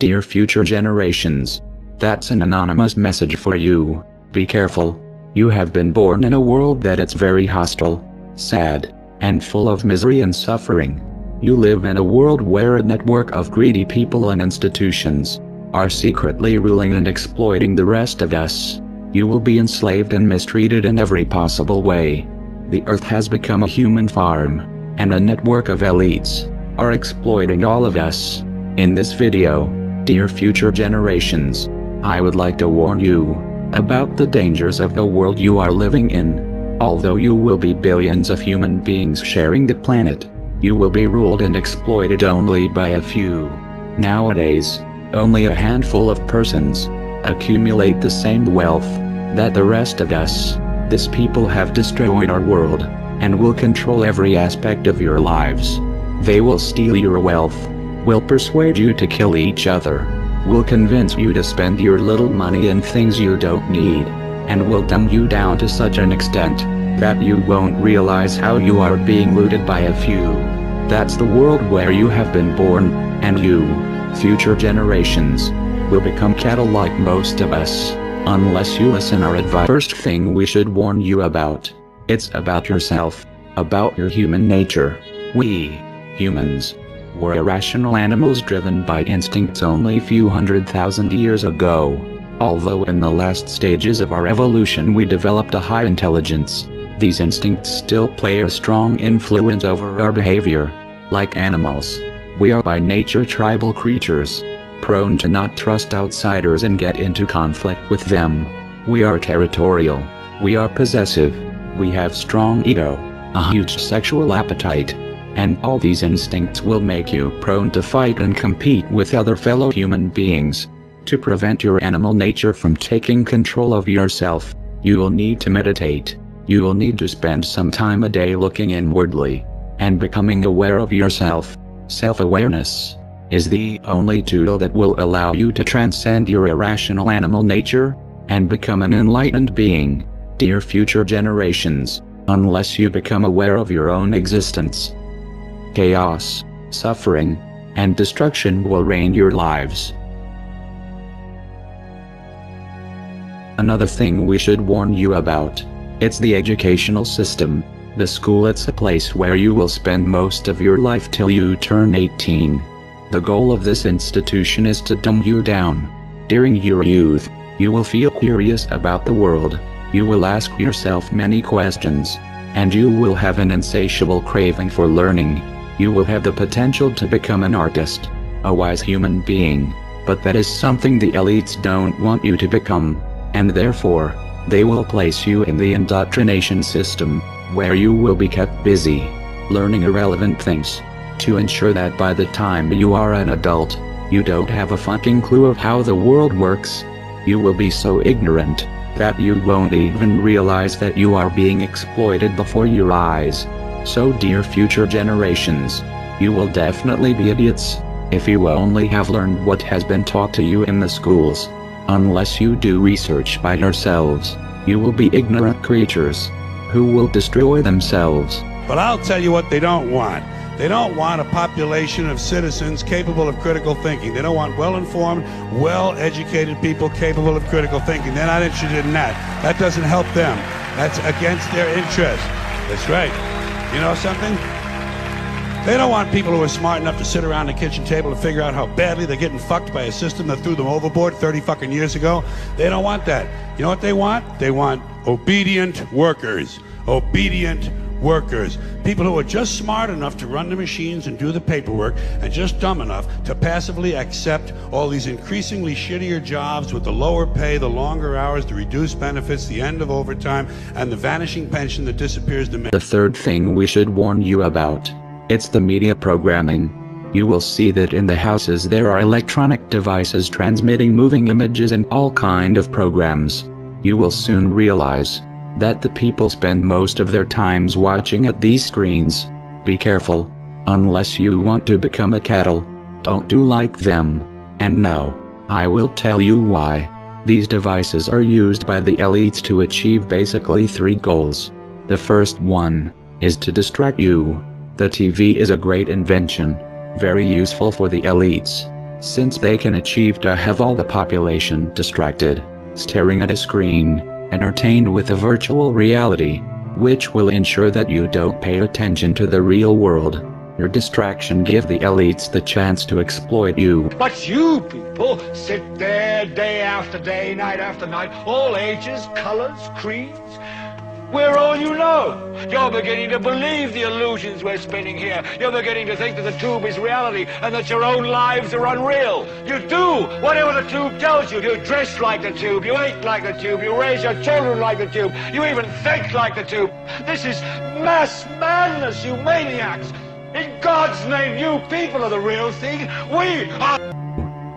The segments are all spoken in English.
Dear future generations. That's an anonymous message for you. Be careful. You have been born in a world that it's very hostile, sad, and full of misery and suffering. You live in a world where a network of greedy people and institutions are secretly ruling and exploiting the rest of us. You will be enslaved and mistreated in every possible way. The earth has become a human farm, and a network of elites are exploiting all of us. In this video, dear future generations, I would like to warn you about the dangers of the world you are living in. Although you will be billions of human beings sharing the planet, you will be ruled and exploited only by a few. Nowadays, only a handful of persons accumulate the same wealth that the rest of us. These people have destroyed our world and will control every aspect of your lives. They will steal your wealth, will persuade you to kill each other, will convince you to spend your little money in things you don't need, and will dumb you down to such an extent that you won't realize how you are being looted by a few. That's the world where you have been born, and you, future generations, will become cattle like most of us, unless you listen our advice. First thing we should warn you about, it's about yourself, about your human nature. We, humans, were irrational animals driven by instincts only a few 100,000 years ago. Although in the last stages of our evolution we developed a high intelligence, these instincts still play a strong influence over our behavior. Like animals, we are by nature tribal creatures, prone to not trust outsiders and get into conflict with them. We are territorial, we are possessive, we have strong ego, a huge sexual appetite, and all these instincts will make you prone to fight and compete with other fellow human beings. To prevent your animal nature from taking control of yourself, you will need to meditate. You will need to spend some time a day looking inwardly and becoming aware of yourself. Self-awareness is the only tool that will allow you to transcend your irrational animal nature and become an enlightened being. Dear future generations, unless you become aware of your own existence, chaos, suffering, and destruction will reign your lives. Another thing we should warn you about, it's the educational system. The school, it's a place where you will spend most of your life till you turn 18. The goal of this institution is to dumb you down. During your youth, you will feel curious about the world. You will ask yourself many questions, and you will have an insatiable craving for learning. You will have the potential to become an artist, a wise human being, but that is something the elites don't want you to become, and therefore, they will place you in the indoctrination system, where you will be kept busy, learning irrelevant things, to ensure that by the time you are an adult, you don't have a fucking clue of how the world works. You will be so ignorant that you won't even realize that you are being exploited before your eyes. So dear future generations, you will definitely be idiots if you only have learned what has been taught to you in the schools. Unless you do research by yourselves, you will be ignorant creatures who will destroy themselves. But I'll tell you what they don't want. They don't want a population of citizens capable of critical thinking. They don't want well-informed, well-educated people capable of critical thinking. They're not interested in that. That doesn't help them. That's against their interest. That's right. You know something? They don't want people who are smart enough to sit around the kitchen table and figure out how badly they're getting fucked by a system that threw them overboard 30 fucking years ago. They don't want that. You know what they want? They want obedient workers. Obedient workers. People who are just smart enough to run the machines and do the paperwork, and just dumb enough to passively accept all these increasingly shittier jobs with the lower pay, the longer hours, the reduced benefits, the end of overtime, and the vanishing pension that disappears the minute. The third thing we should warn you about, it's the media programming. You will see that in the houses there are electronic devices transmitting moving images and all kind of programs. You will soon realize that the people spend most of their times watching at these screens. Be careful. Unless you want to become a cattle, don't do like them. And now, I will tell you why. These devices are used by the elites to achieve basically 3 goals. The first one is to distract you. The TV is a great invention, very useful for the elites. since they can achieve to have all the population distracted, staring at a screen, entertained with a virtual reality, which will ensure that you don't pay attention to the real world. Your distraction give the elites the chance to exploit you. But you people sit there day after day, night after night, all ages, colors, creeds. We're all you know. You're beginning to believe the illusions we're spinning here. You're beginning to think that the tube is reality and that your own lives are unreal. You do whatever the tube tells you. You dress like the tube. You eat like the tube. You raise your children like the tube. You even think like the tube. This is mass madness, you maniacs. In God's name, you people are the real thing. We are...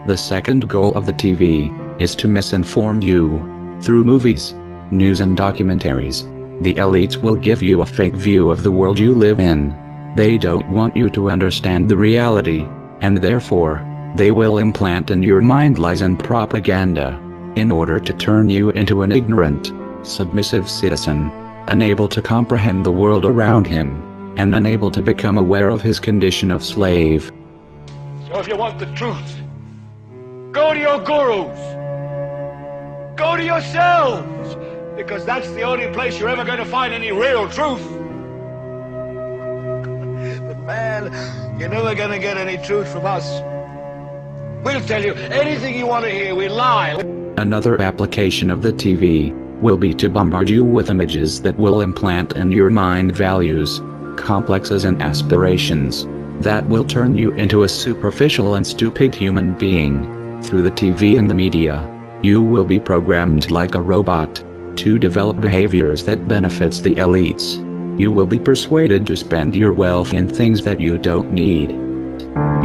The second goal of the TV is to misinform you. Through movies, news and documentaries, the elites will give you a fake view of the world you live in. They don't want you to understand the reality, and therefore, they will implant in your mind lies and propaganda, in order to turn you into an ignorant, submissive citizen, unable to comprehend the world around him, and unable to become aware of his condition of slave. So if you want the truth, go to your gurus. Go to yourselves. Because that's the only place you're ever going to find any real truth. But man, you're never going to get any truth from us. We'll tell you anything you want to hear. We lie. Another application of the TV will be to bombard you with images that will implant in your mind values, complexes and aspirations that will turn you into a superficial and stupid human being. Through the TV and the media, you will be programmed like a robot to develop behaviors that benefits the elites. You will be persuaded to spend your wealth in things that you don't need.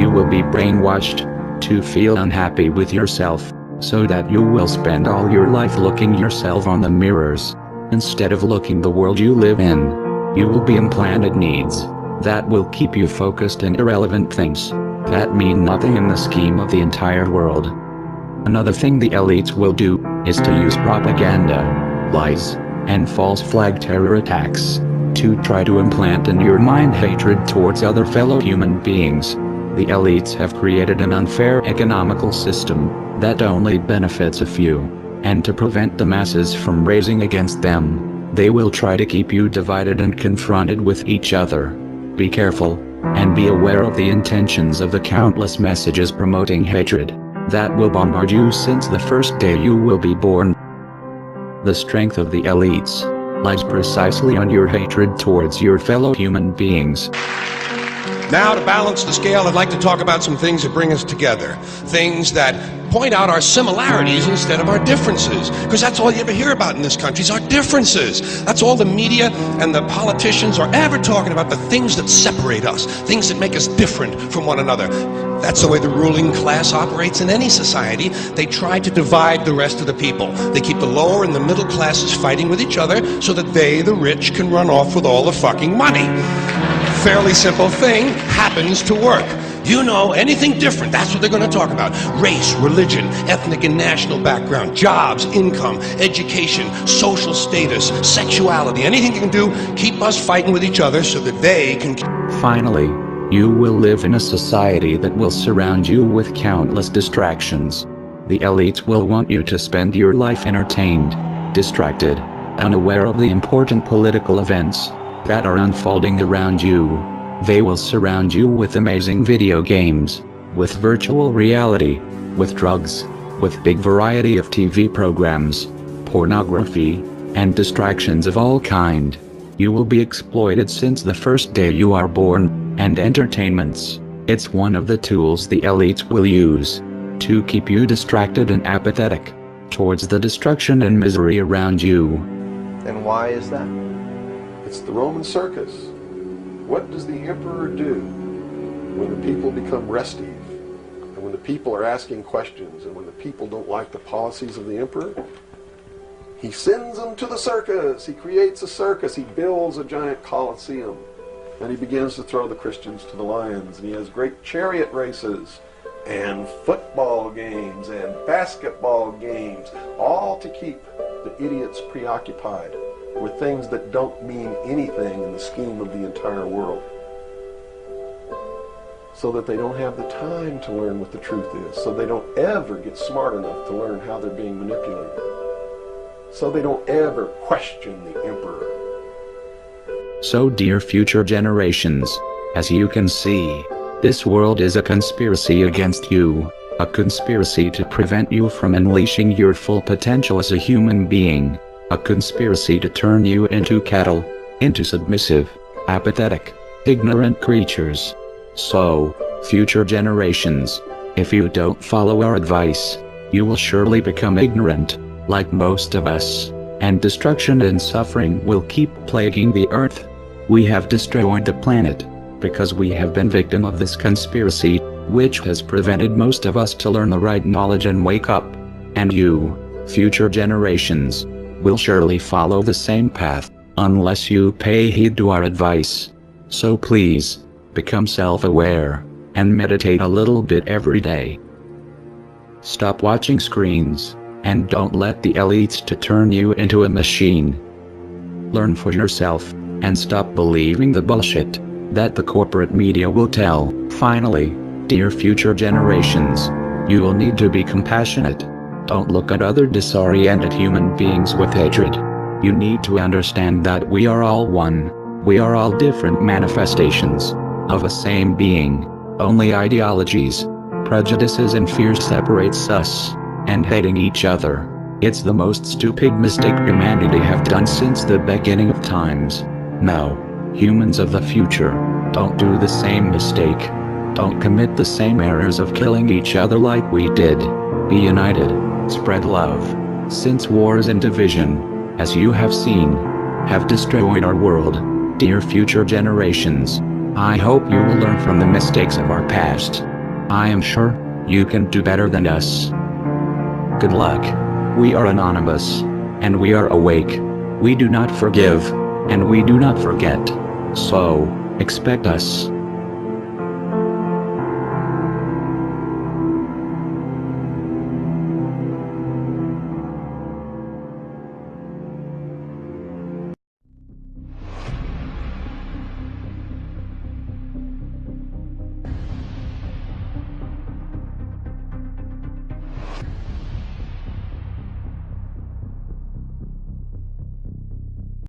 You will be brainwashed to feel unhappy with yourself, so that you will spend all your life looking yourself on the mirrors, instead of looking the world you live in. You will be implanted needs that will keep you focused in irrelevant things that mean nothing in the scheme of the entire world. Another thing the elites will do is to use propaganda, lies, and false flag terror attacks to try to implant in your mind hatred towards other fellow human beings. The elites have created an unfair economical system that only benefits a few, and to prevent the masses from raising against them, they will try to keep you divided and confronted with each other. Be careful, and be aware of the intentions of the countless messages promoting hatred that will bombard you since the first day you will be born. The strength of the elites lies precisely on your hatred towards your fellow human beings. Now, to balance the scale, I'd like to talk about some things that bring us together. Things that point out our similarities instead of our differences. Because that's all you ever hear about in this country is our differences. That's all the media and the politicians are ever talking about, the things that separate us, things that make us different from one another. That's the way the ruling class operates in any society. They try to divide the rest of the people. They keep the lower and the middle classes fighting with each other so that they, the rich, can run off with all the fucking money. Fairly simple thing, happens to work. You know, anything different, that's what they're going to talk about. Race, religion, ethnic and national background, jobs, income, education, social status, sexuality, anything you can do, keep us fighting with each other so that they can... Finally, you will live in a society that will surround you with countless distractions. The elites will want you to spend your life entertained, distracted, unaware of the important political events that are unfolding around you. They will surround you with amazing video games, with virtual reality, with drugs, with big variety of TV programs, pornography, and distractions of all kind. You will be exploited since the first day you are born, and entertainments. It's one of the tools the elites will use to keep you distracted and apathetic towards the destruction and misery around you. And why is that? It's the Roman circus. What does the emperor do when the people become restive, and when the people are asking questions, and when the people don't like the policies of the emperor? He sends them to the circus. He creates a circus. He builds a giant coliseum, and he begins to throw the Christians to the lions, and he has great chariot races and football games and basketball games, all to keep the idiots preoccupied with things that don't mean anything in the scheme of the entire world. so that they don't have the time to learn what the truth is, so they don't ever get smart enough to learn how they're being manipulated, so they don't ever question the emperor. So dear future generations, as you can see, this world is a conspiracy against you, a conspiracy to prevent you from unleashing your full potential as a human being, a conspiracy to turn you into cattle, into submissive, apathetic, ignorant creatures. So, future generations, if you don't follow our advice, you will surely become ignorant, like most of us, and destruction and suffering will keep plaguing the earth. We have destroyed the planet, because we have been victim of this conspiracy, which has prevented most of us to learn the right knowledge and wake up. And you, future generations, will surely follow the same path, unless you pay heed to our advice. So please, become self-aware, and meditate a little bit every day. Stop watching screens, and don't let the elites to turn you into a machine. Learn for yourself, and stop believing the bullshit that the corporate media will tell. Finally, dear future generations, you will need to be compassionate. Don't look at other disoriented human beings with hatred. You need to understand that we are all one. We are all different manifestations of a same being. Only ideologies, prejudices and fears separates us, and hating each other. It's the most stupid mistake humanity have done since the beginning of times. Now, humans of the future, don't do the same mistake. Don't commit the same errors of killing each other like we did. Be united, spread love, since wars and division, as you have seen, have destroyed our world. Dear future generations, I hope you will learn from the mistakes of our past. I am sure you can do better than us. Good luck. We are anonymous, and we are awake. We do not forgive, and we do not forget. So, expect us.